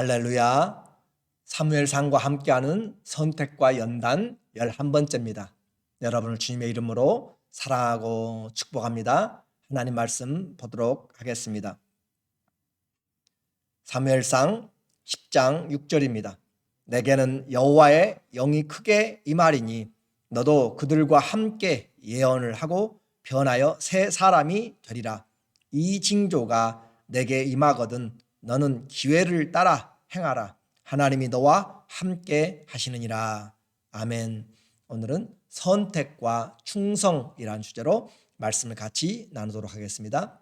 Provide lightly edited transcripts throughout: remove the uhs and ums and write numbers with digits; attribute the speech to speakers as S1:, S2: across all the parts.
S1: 할렐루야. 사무엘상과 함께하는 선택과 연단 11번째입니다. 여러분을 주님의 이름으로 사랑하고 축복합니다. 하나님 말씀 보도록 하겠습니다. 사무엘상 10장 6절입니다. 내게는 여호와의 영이 크게 임하리니 너도 그들과 함께 예언을 하고 변하여 새 사람이 되리라. 이 징조가 내게 임하거든 너는 기회를 따라 행하라. 하나님이 너와 함께 하시느니라. 아멘. 오늘은 선택과 충성이라는 주제로 말씀을 같이 나누도록 하겠습니다.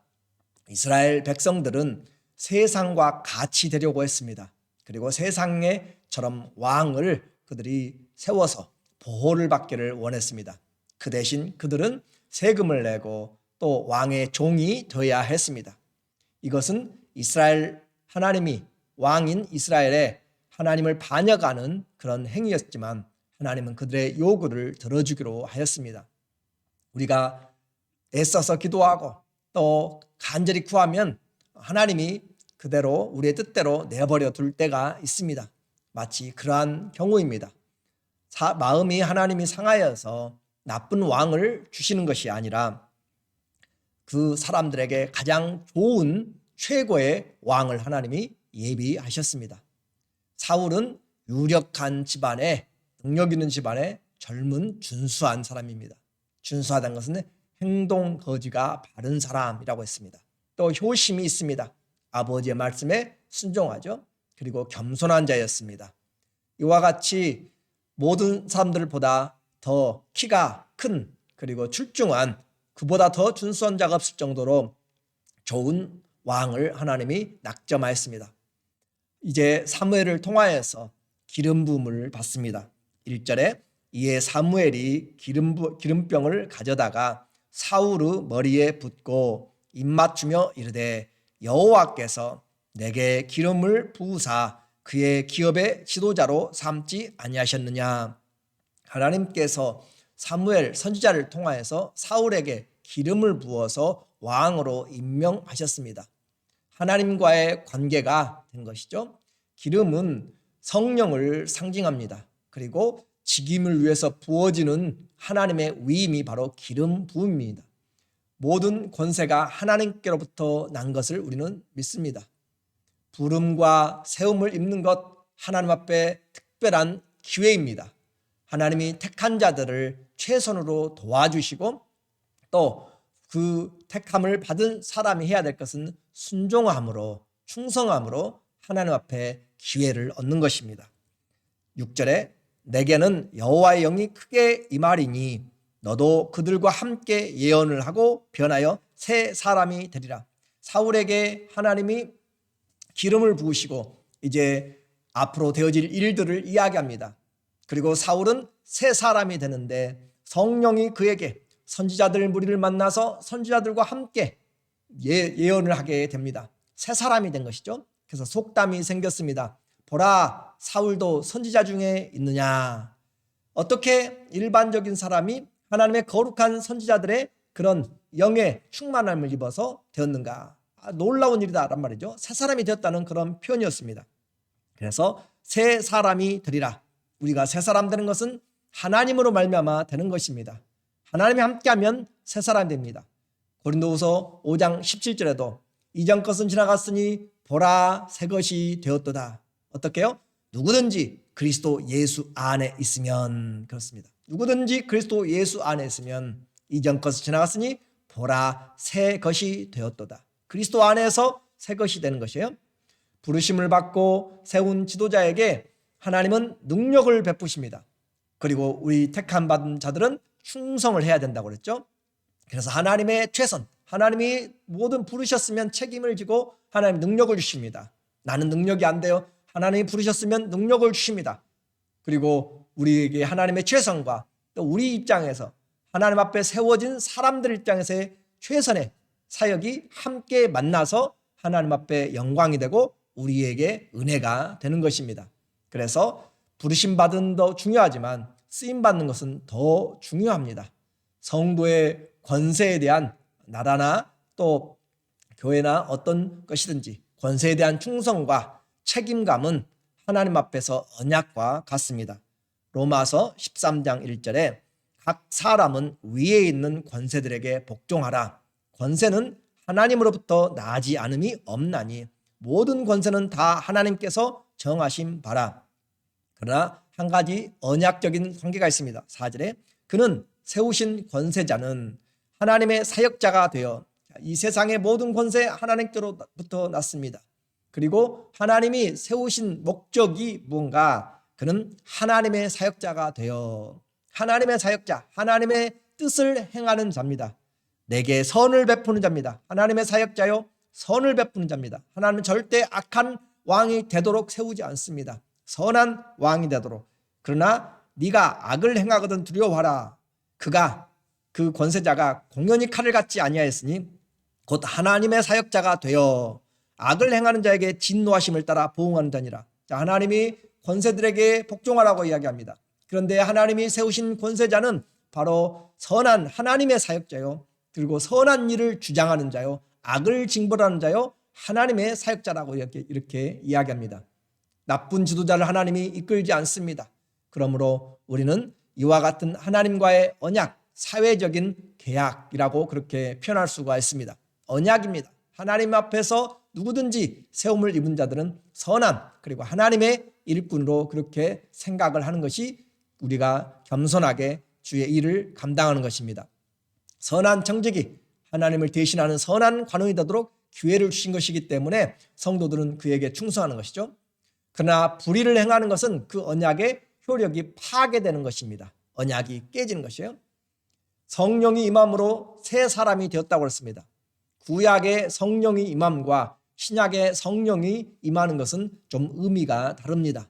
S1: 이스라엘 백성들은 세상과 같이 되려고 했습니다. 그리고 세상에처럼 왕을 그들이 세워서 보호를 받기를 원했습니다. 그 대신 그들은 세금을 내고 또 왕의 종이 되어야 했습니다. 이것은 이스라엘 하나님이 왕인 이스라엘의 하나님을 반역하는 그런 행위였지만 하나님은 그들의 요구를 들어주기로 하였습니다. 우리가 애써서 기도하고 또 간절히 구하면 하나님이 그대로 우리의 뜻대로 내버려 둘 때가 있습니다. 마치 그러한 경우입니다. 마음이 하나님이 상하여서 나쁜 왕을 주시는 것이 아니라 그 사람들에게 가장 좋은 최고의 왕을 하나님이 예비하셨습니다. 사울은 유력한 집안에 능력 있는 집안에 젊은 준수한 사람입니다. 준수하다는 것은 행동 거지가 바른 사람이라고 했습니다. 또 효심이 있습니다. 아버지의 말씀에 순종하죠. 그리고 겸손한 자였습니다. 이와 같이 모든 사람들보다 더 키가 큰 그리고 출중한 그보다 더 준수한 자가 없을 정도로 좋은 왕을 하나님이 낙점하였습니다. 이제 사무엘을 통하여서 기름 부음을 받습니다. 1절에 이에 사무엘이 기름병을 가져다가 사울의 머리에 붓고 입맞추며 이르되 여호와께서 내게 기름을 부으사 그의 기업의 지도자로 삼지 아니하셨느냐. 하나님께서 사무엘 선지자를 통하여서 사울에게 기름을 부어서 왕으로 임명하셨습니다. 하나님과의 관계가 된 것이죠. 기름은 성령을 상징합니다. 그리고 직임을 위해서 부어지는 하나님의 위임이 바로 기름 부음입니다. 모든 권세가 하나님께로부터 난 것을 우리는 믿습니다. 부름과 세움을 입는 것 하나님 앞에 특별한 기회입니다. 하나님이 택한 자들을 최선으로 도와주시고 또 그 택함을 받은 사람이 해야 될 것은 순종함으로 충성함으로 하나님 앞에 기회를 얻는 것입니다. 6절에 내게는 여호와의 영이 크게 임하리니 너도 그들과 함께 예언을 하고 변하여 새 사람이 되리라. 사울에게 하나님이 기름을 부으시고 이제 앞으로 되어질 일들을 이야기합니다. 그리고 사울은 새 사람이 되는데 성령이 그에게 선지자들 무리를 만나서 선지자들과 함께 예언을 하게 됩니다. 새 사람이 된 것이죠. 그래서 속담이 생겼습니다. 보라, 사울도 선지자 중에 있느냐. 어떻게 일반적인 사람이 하나님의 거룩한 선지자들의 그런 영의 충만함을 입어서 되었는가. 놀라운 일이다란 말이죠. 새 사람이 되었다는 그런 표현이었습니다. 그래서 새 사람이 되리라. 우리가 새 사람 되는 것은 하나님으로 말미암아 되는 것입니다. 하나님이 함께하면 새 사람이 됩니다. 고린도후서 5장 17절에도 이전 것은 지나갔으니 보라 새 것이 되었도다. 어떻게요? 누구든지 그리스도 예수 안에 있으면 그렇습니다. 누구든지 그리스도 예수 안에 있으면 이전 것은 지나갔으니 보라 새 것이 되었도다. 그리스도 안에서 새 것이 되는 것이에요. 부르심을 받고 세운 지도자에게 하나님은 능력을 베푸십니다. 그리고 우리 택함 받은 자들은 충성을 해야 된다고 그랬죠. 그래서 하나님의 최선, 하나님이 모든 부르셨으면 책임을 지고 하나님 능력을 주십니다. 나는 능력이 안 돼요. 하나님이 부르셨으면 능력을 주십니다. 그리고 우리에게 하나님의 최선과 또 우리 입장에서 하나님 앞에 세워진 사람들 입장에서의 최선의 사역이 함께 만나서 하나님 앞에 영광이 되고 우리에게 은혜가 되는 것입니다. 그래서 부르심 받은 더 중요하지만 쓰임 받는 것은 더 중요합니다. 성도의 권세에 대한 나라나 또 교회나 어떤 것이든지 권세에 대한 충성과 책임감은 하나님 앞에서 언약과 같습니다. 로마서 13장 1절에 각 사람은 위에 있는 권세들에게 복종하라. 권세는 하나님으로부터 나지 않음이 없나니 모든 권세는 다 하나님께서 정하신 바라. 그러나 한 가지 언약적인 관계가 있습니다. 4절에 그는 세우신 권세자는 하나님의 사역자가 되어, 이 세상의 모든 권세 하나님께로부터 났습니다. 그리고 하나님이 세우신 목적이 뭔가, 그는 하나님의 사역자가 되어 하나님의 사역자, 하나님의 뜻을 행하는 자입니다. 내게 선을 베푸는 자입니다. 하나님의 사역자요, 선을 베푸는 자입니다. 하나님은 절대 악한 왕이 되도록 세우지 않습니다. 선한 왕이 되도록. 그러나 네가 악을 행하거든 두려워하라. 그가, 그 권세자가 공연히 칼을 갖지 아니하였으니 곧 하나님의 사역자가 되어 악을 행하는 자에게 진노하심을 따라 보응하는 자니라. 자, 하나님이 권세들에게 복종하라고 이야기합니다. 그런데 하나님이 세우신 권세자는 바로 선한 하나님의 사역자요, 그리고 선한 일을 주장하는 자요, 악을 징벌하는 자요, 하나님의 사역자라고 이렇게 이야기합니다. 나쁜 지도자를 하나님이 이끌지 않습니다. 그러므로 우리는 이와 같은 하나님과의 언약, 사회적인 계약이라고 그렇게 표현할 수가 있습니다. 언약입니다. 하나님 앞에서 누구든지 세움을 입은 자들은 선한, 그리고 하나님의 일꾼으로 그렇게 생각을 하는 것이 우리가 겸손하게 주의 일을 감당하는 것입니다. 선한 정직이 하나님을 대신하는 선한 관원이 되도록 기회를 주신 것이기 때문에 성도들은 그에게 충성하는 것이죠. 그러나 불의를 행하는 것은 그 언약의 효력이 파괴되는 것입니다. 언약이 깨지는 것이에요. 성령이 임함으로 새 사람이 되었다고 했습니다. 구약의 성령이 임함과 신약의 성령이 임하는 것은 좀 의미가 다릅니다.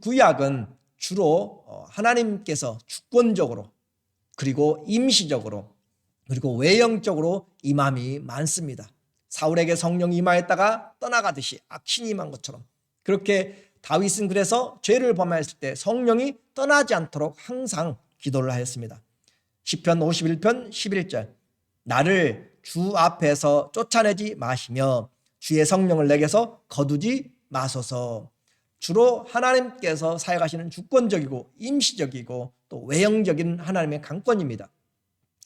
S1: 구약은 주로 하나님께서 주권적으로, 그리고 임시적으로, 그리고 외형적으로 임함이 많습니다. 사울에게 성령이 임하였다가 떠나가듯이 악신이 임한 것처럼, 그렇게 다윗은 그래서 죄를 범하였을 때 성령이 떠나지 않도록 항상 기도를 하였습니다. 시편 51편 11절, 나를 주 앞에서 쫓아내지 마시며 주의 성령을 내게서 거두지 마소서. 주로 하나님께서 사역하시는 주권적이고 임시적이고 또 외형적인 하나님의 강권입니다.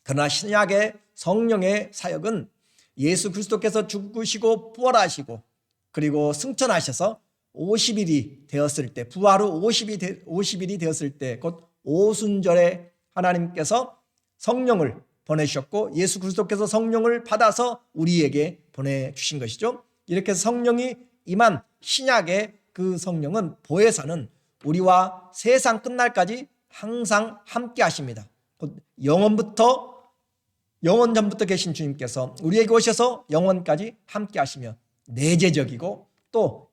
S1: 그러나 신약의 성령의 사역은 예수 그리스도께서 죽으시고 부활하시고 그리고 승천하셔서 50일이 되었을 때, 부활 후 50일이 되었을 때, 곧 오순절에 하나님께서 성령을 보내주셨고 예수 그리스도께서 성령을 받아서 우리에게 보내주신 것이죠. 이렇게 성령이 임한 신약의 그 성령은 보혜사는 우리와 세상 끝날까지 항상 함께 하십니다. 영원 전부터 계신 주님께서 우리에게 오셔서 영원까지 함께 하시며 내재적이고 또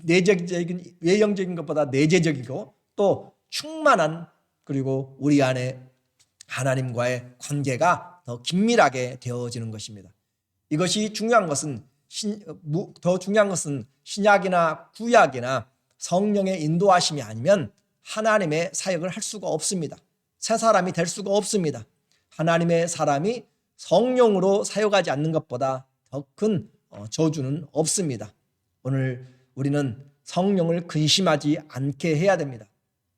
S1: 내재적인, 외형적인 것보다 내재적이고 또 충만한, 그리고 우리 안에 하나님과의 관계가 더 긴밀하게 되어지는 것입니다. 이것이 중요한 것은 더 중요한 것은 신약이나 구약이나 성령의 인도하심이 아니면 하나님의 사역을 할 수가 없습니다. 새 사람이 될 수가 없습니다. 하나님의 사람이 성령으로 사역하지 않는 것보다 더 큰 저주는 없습니다. 오늘 우리는 성령을 근심하지 않게 해야 됩니다.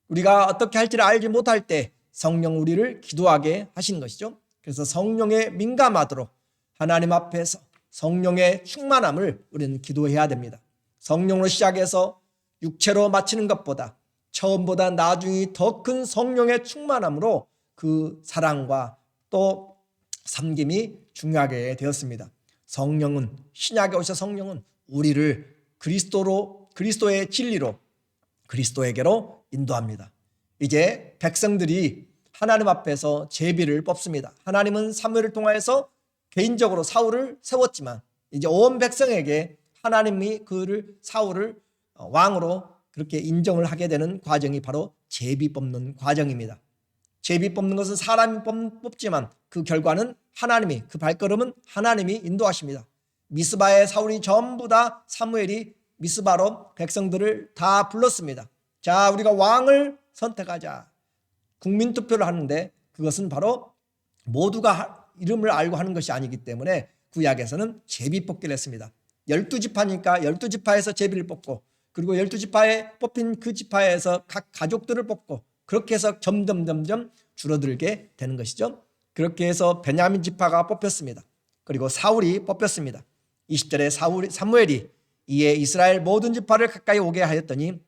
S1: 우리가 어떻게 할지를 알지 못할 때 성령 우리를 기도하게 하시는 것이죠. 그래서 성령에 민감하도록 하나님 앞에서 성령의 충만함을 우리는 기도해야 됩니다. 성령으로 시작해서 육체로 마치는 것보다 처음보다 나중이 더 큰 성령의 충만함으로 그 사랑과 또 섬김이 중요하게 되었습니다. 성령은, 신약에 오셔 성령은 우리를 그리스도의 진리로 그리스도에게로 인도합니다. 이제 백성들이 하나님 앞에서 제비를 뽑습니다. 하나님은 사무엘을 통하여서 개인적으로 사울을 세웠지만 이제 온 백성에게 하나님이 사울을 왕으로 그렇게 인정을 하게 되는 과정이 바로 제비 뽑는 과정입니다. 제비 뽑는 것은 사람이 뽑지만 그 결과는 하나님이, 그 발걸음은 하나님이 인도하십니다. 미스바의 사울이 전부 다 사무엘이 미스바로 백성들을 다 불렀습니다. 자, 우리가 왕을 선택하자. 국민투표를 하는데 그것은 바로 모두가 이름을 알고 하는 것이 아니기 때문에 구약에서는 제비 뽑기를 했습니다. 12지파니까 12지파에서 제비를 뽑고, 그리고 12지파에 뽑힌 그 지파에서 각 가족들을 뽑고, 그렇게 해서 점점 줄어들게 되는 것이죠. 그렇게 해서 베냐민 지파가 뽑혔습니다. 그리고 사울이 뽑혔습니다. 20절에 사무엘이 이에 이스라엘 모든 지파를 가까이 오게 하였더니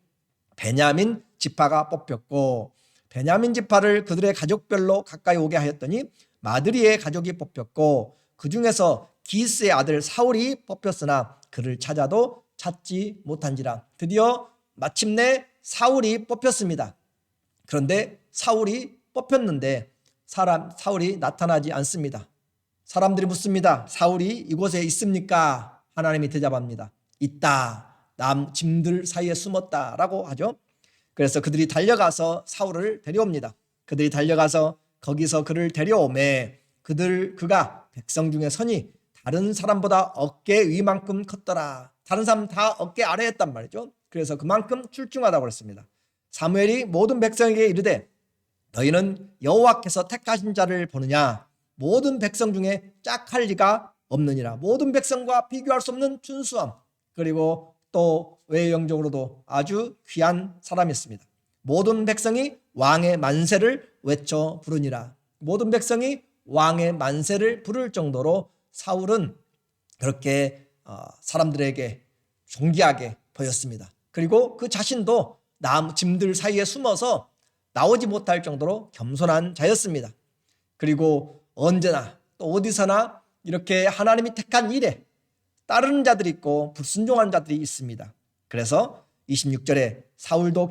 S1: 베냐민 지파가 뽑혔고, 베냐민 지파를 그들의 가족별로 가까이 오게 하였더니 마드리의 가족이 뽑혔고, 그 중에서 기스의 아들 사울이 뽑혔으나 그를 찾아도 찾지 못한지라. 드디어 마침내 사울이 뽑혔습니다. 그런데 사울이 뽑혔는데 사울이 나타나지 않습니다. 사람들이 묻습니다. 사울이 이곳에 있습니까? 하나님이 대답합니다. 있다. 남 짐들 사이에 숨었다라고 하죠. 그래서 그들이 달려가서 사울을 데려옵니다. 그들이 달려가서 거기서 그를 데려오매 그가 백성 중에 선이 다른 사람보다 어깨 위만큼 컸더라. 다른 사람 다 어깨 아래였단 말이죠. 그래서 그만큼 출중하다고 그랬습니다. 사무엘이 모든 백성에게 이르되 너희는 여호와께서 택하신 자를 보느냐? 모든 백성 중에 짝할 리가 없느니라. 모든 백성과 비교할 수 없는 준수함, 그리고 또 외형적으로도 아주 귀한 사람이었습니다. 모든 백성이 왕의 만세를 외쳐 부르니라. 모든 백성이 왕의 만세를 부를 정도로 사울은 그렇게 사람들에게 존귀하게 보였습니다. 그리고 그 자신도 남 짐들 사이에 숨어서 나오지 못할 정도로 겸손한 자였습니다. 그리고 언제나 또 어디서나 이렇게 하나님이 택한 일에 따르는 자들이 있고 불순종하는 자들이 있습니다. 그래서 26절에 사울도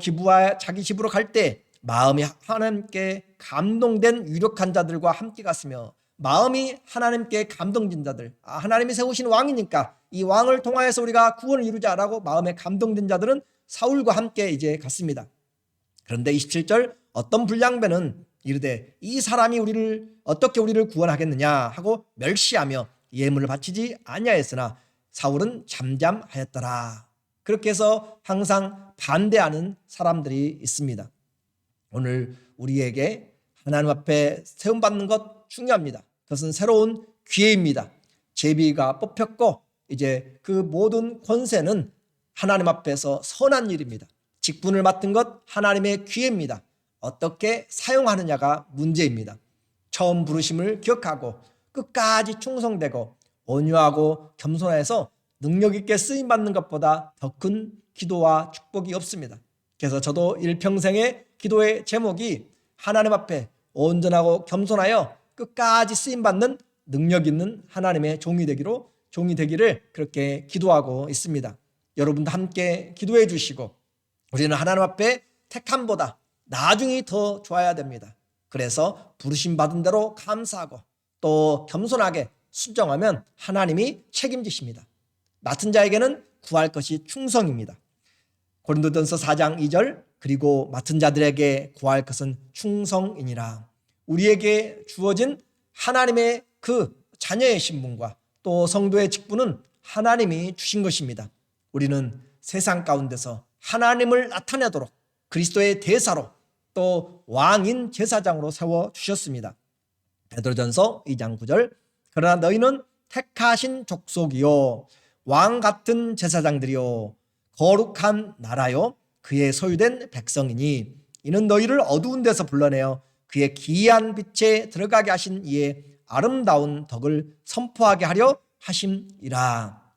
S1: 자기 집으로 갈 때 마음이 하나님께 감동된 유력한 자들과 함께 갔으며, 마음이 하나님께 감동된 자들, 하나님이 세우신 왕이니까 이 왕을 통하여서 우리가 구원을 이루자라고 마음에 감동된 자들은 사울과 함께 이제 갔습니다. 그런데 27절 어떤 불량배는 이르되 이 사람이 어떻게 우리를 구원하겠느냐 하고 멸시하며 예물을 바치지 아니하였으나 사울은 잠잠하였더라. 그렇게 해서 항상 반대하는 사람들이 있습니다. 오늘 우리에게 하나님 앞에 세움받는 것 중요합니다. 그것은 새로운 기회입니다. 제비가 뽑혔고 이제 그 모든 권세는 하나님 앞에서 선한 일입니다. 직분을 맡은 것 하나님의 기회입니다. 어떻게 사용하느냐가 문제입니다. 처음 부르심을 기억하고 끝까지 충성되고 온유하고 겸손해서 능력 있게 쓰임받는 것보다 더 큰 기도와 축복이 없습니다. 그래서 저도 일평생의 기도의 제목이 하나님 앞에 온전하고 겸손하여 끝까지 쓰임받는 능력 있는 하나님의 종이 되기를 그렇게 기도하고 있습니다. 여러분도 함께 기도해 주시고, 우리는 하나님 앞에 택함보다 나중이 더 좋아야 됩니다. 그래서 부르심 받은 대로 감사하고 또 겸손하게 순종하면 하나님이 책임지십니다. 맡은 자에게는 구할 것이 충성입니다. 고린도전서 4장 2절 그리고 맡은 자들에게 구할 것은 충성이니라. 우리에게 주어진 하나님의 그 자녀의 신분과 또 성도의 직분은 하나님이 주신 것입니다. 우리는 세상 가운데서 하나님을 나타내도록 그리스도의 대사로 또 왕인 제사장으로 세워주셨습니다. 베드로전서 2장 9절 그러나 너희는 택하신 족속이요 왕 같은 제사장들이요 거룩한 나라요 그의 소유된 백성이니 이는 너희를 어두운 데서 불러내어 그의 기이한 빛에 들어가게 하신 이의 아름다운 덕을 선포하게 하려 하심이라.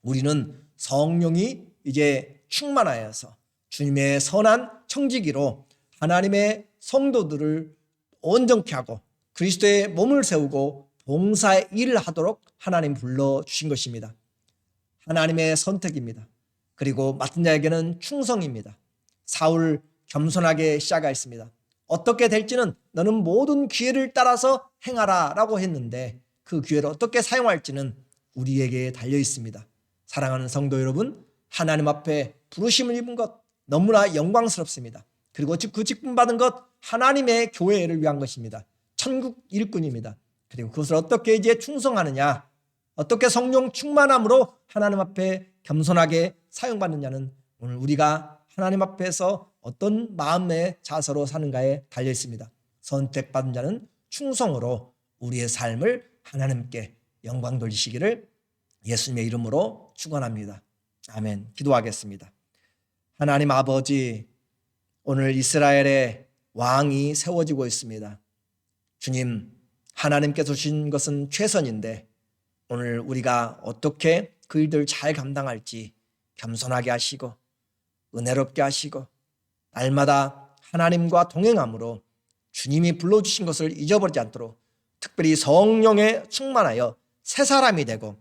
S1: 우리는 성령이 이제 충만하여서 주님의 선한 청지기로 하나님의 성도들을 온전케 하고 그리스도의 몸을 세우고 봉사의 일을 하도록 하나님 불러주신 것입니다. 하나님의 선택입니다. 그리고 맡은 자에게는 충성입니다. 사울 겸손하게 시작하였습니다. 어떻게 될지는 너는 모든 기회를 따라서 행하라 라고 했는데 그 기회를 어떻게 사용할지는 우리에게 달려 있습니다. 사랑하는 성도 여러분, 하나님 앞에 부르심을 입은 것 너무나 영광스럽습니다. 그리고 그 직분 받은 것 하나님의 교회를 위한 것입니다. 천국 일꾼입니다. 그리고 그것을 어떻게 이제 충성하느냐, 어떻게 성령 충만함으로 하나님 앞에 겸손하게 사용받느냐는 오늘 우리가 하나님 앞에서 어떤 마음의 자세로 사는가에 달려 있습니다. 선택받은 자는 충성으로 우리의 삶을 하나님께 영광 돌리시기를 예수님의 이름으로 축원합니다. 아멘. 기도하겠습니다. 하나님 아버지, 오늘 이스라엘의 왕이 세워지고 있습니다. 주님, 하나님께서 주신 것은 최선인데 오늘 우리가 어떻게 그 일들 잘 감당할지 겸손하게 하시고 은혜롭게 하시고 날마다 하나님과 동행함으로 주님이 불러주신 것을 잊어버리지 않도록 특별히 성령에 충만하여 새 사람이 되고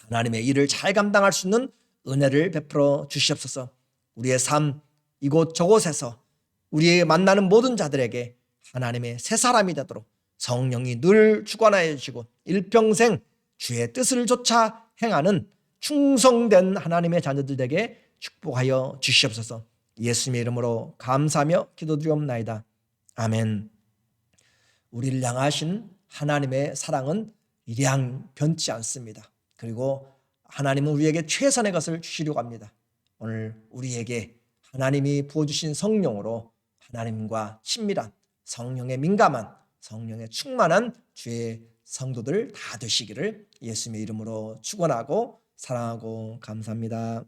S1: 하나님의 일을 잘 감당할 수 있는 은혜를 베풀어 주시옵소서. 우리의 삶 이곳저곳에서 우리의 만나는 모든 자들에게 하나님의 새 사람이 되도록 성령이 늘 주관하여 주시고 일평생 주의 뜻을 좇아 행하는 충성된 하나님의 자녀들에게 축복하여 주시옵소서. 예수님의 이름으로 감사하며 기도드리옵나이다. 아멘. 우리를 향하신 하나님의 사랑은 이량 변치 않습니다. 그리고 하나님은 우리에게 최선의 것을 주시려고 합니다. 오늘 우리에게 하나님이 부어주신 성령으로 하나님과 친밀한 성령에 민감한 성령에 충만한 주의 성도들 다 되시기를 예수님의 이름으로 축원하고 사랑하고 감사합니다.